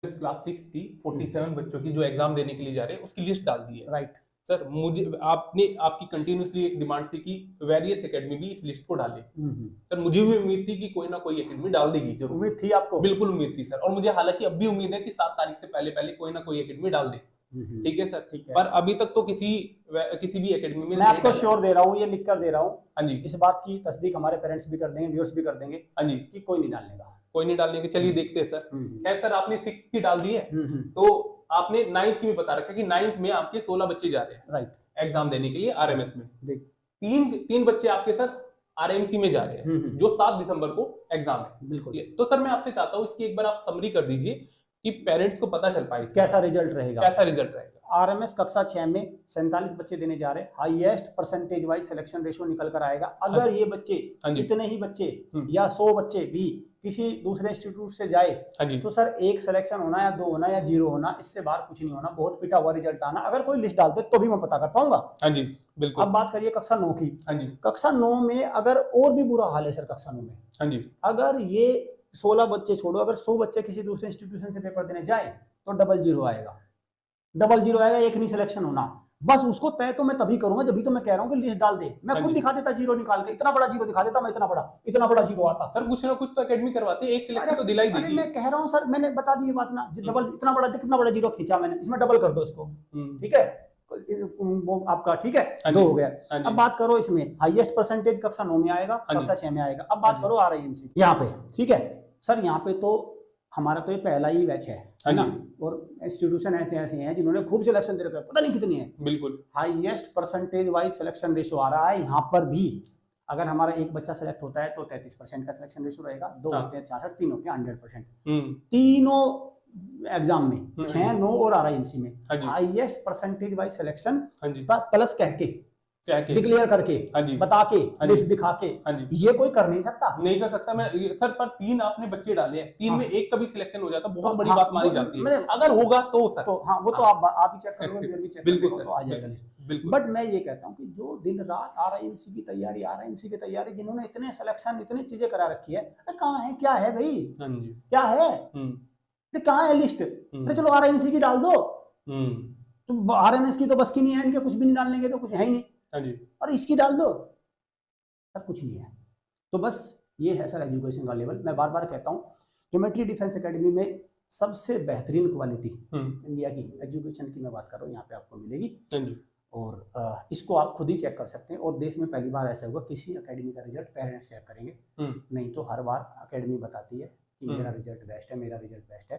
Class 6 की 47 बच्चों की जो एग्जाम देने के लिए जा रहे हैं उसकी लिस्ट डाल दी है। राइट। सर मुझे आपकी कंटिन्यूअसली एक डिमांड थी कि वेरियस एकेडमी भी इस लिस्ट को डाले। सर मुझे भी उम्मीद थी कि कोई ना कोई एकेडमी डाल देगी जरूर। उम्मीद थी आपको? बिल्कुल उम्मीद थी सर, और मुझे हालांकि अब भी उम्मीद है कि 7 तारीख से पहले पहले कोई ना कोई एकेडमी डाल दे। ठीक है सर, ठीक है। पर अभी तक तो किसी भी एकेडमी में मैं आपको श्योर दे रहा हूँ, ये लिख कर दे रहा हूँ। हाँ जी, इस बात की तस्दीक हमारे पेरेंट्स भी कर देंगे, व्यूअर्स भी कर देंगे। हाँ जी, कि कोई नहीं डालने का, कोई नहीं डालने के। चलिए देखते हैं सर। खैर सर, आपने 6 की डाल दी है, तो आपने 9th की भी बता रखा है कि 9th में आपके 16 बच्चे जा रहे हैं राइट एग्जाम देने के लिए आरएमएस में। तीन बच्चे आपके सर आरएमसी में जा रहे हैं, जो 7 दिसंबर को एग्जाम है। बिल्कुल। तो सर मैं आपसे चाहता हूँ इसकी एक बार आप समरी कर दीजिए कि पेरेंट्स को पता चल पाए कैसा रिजल्ट रहेगा। कैसा रिजल्ट रहेगा। आरएमएस कक्षा 6 में 47 बच्चे देने जा रहे हैं। Highest percentage wise selection ratio निकल कर आएगा। अगर ये बच्चे, इतने ही बच्चे या 100 बच्चे भी किसी दूसरे इंस्टीट्यूट से जाए, तो सर एक सिलेक्शन होना या 2 होना या 0 होना, इससे बाहर कुछ नहीं होना। बहुत पिटा हुआ रिजल्ट आना। अगर कोई लिस्ट डालते तो भी मैं पता कर पाऊंगा। हाँ जी, बिल्कुल। अब बात करिए कक्षा 9 की। हाँ जी, कक्षा 9 में अगर और भी बुरा हाल है सर कक्षा 9 में। हाँ जी, अगर ये 16 बच्चे छोड़ो, अगर 100 बच्चे किसी दूसरे इंस्टीट्यूशन से पेपर देने जाए तो डबल जीरो आएगा। एक नहीं सिलेक्शन होना। बस उसको तय तो मैं तभी करूंगा, जब भी तो मैं कह रहा हूं कि लिस्ट डाल दे। मैं खुद दिखा देता जीरो निकाल के, इतना बड़ा जीरो दिखा देता, मैं इतना बड़ा जीरो आता। सर कुछ ना कुछ तो एकेडमी करवाते, एक सिलेक्शन तो दिलाई देगी। मैं कह रहा हूं सर, मैंने बता दी ये बात ना, डबल कितना बड़ा जीरो खींचा मैंने, इसमें डबल कर दो इसको। ठीक है, वो आपका ठीक है, 2 हो गया। अब बात करो इसमें हाईएस्ट परसेंटेज कक्षा 9 में आएगा, कक्षा 6 में आएगा। अब बात करो आरआईएमसी यहाँ पे। ठीक है सर, यहाँ पे तो हमारा तो ये पहला ही बैच है ना, और इंस्टीट्यूशन ऐसे हैं जिन्होंने खूब सिलेक्शन दे रखा है, पता नहीं कितनी है। बिल्कुल। Highest percentage wise selection ratio आ रहा है यहाँ पर भी। अगर हमारा एक बच्चा सेलेक्ट होता है तो 33% का सिलेक्शन रेशियो रहेगा। 2 होते हैं 66, 3 होते हैं 100%। तीनों एग्जाम में 6, 9 और आरआईएमसी में highest percentage wise selection plus कह के डिक्लेयर करके, बता के, लिस्ट दिखा के, ये कोई कर नहीं सकता। मैं सर, पर 3 आपने बच्चे डाले हैं, 3 में एक कभी सिलेक्शन हो जाता बहुत बड़ी बात मानी जाती है। अगर होगा तो सर, तो हाँ, वो तो आप ही चेक करोगे, भी चेक बिल्कुल करोगे, तो आ जाएगा लिस्ट। बट मैं ये कहता हूँ कि जो दिन रात आरआईएमसी की तैयारी, जिन्होंने इतने सिलेक्शन, इतनी चीजें करा रखी है, कहाँ है, क्या है भाई, क्या है, कहाँ है लिस्ट? अरे चलो आरआईएमसी की डाल दो, तो आरएमएस की तो बस की नहीं है इनके, कुछ भी नहीं डालने के, तो कुछ है ही नहीं। और इसकी डाल दो, सब कुछ नहीं है। तो बस ये है सर एजुकेशन का लेवल। मैं बार बार कहता हूँ, ज्योमेट्री डिफेंस एकेडमी में सबसे बेहतरीन क्वालिटी इंडिया की एजुकेशन की मैं बात कर रहा हूँ, यहाँ पे आपको मिलेगी। और इसको आप खुद ही चेक कर सकते हैं। और देश में पहली बार ऐसा होगा किसी एकेडमी का रिजल्ट पेरेंट्स चेक करेंगे, नहीं तो हर बार एकेडमी बताती है कि मेरा रिजल्ट बेस्ट है, मेरा रिजल्ट बेस्ट है।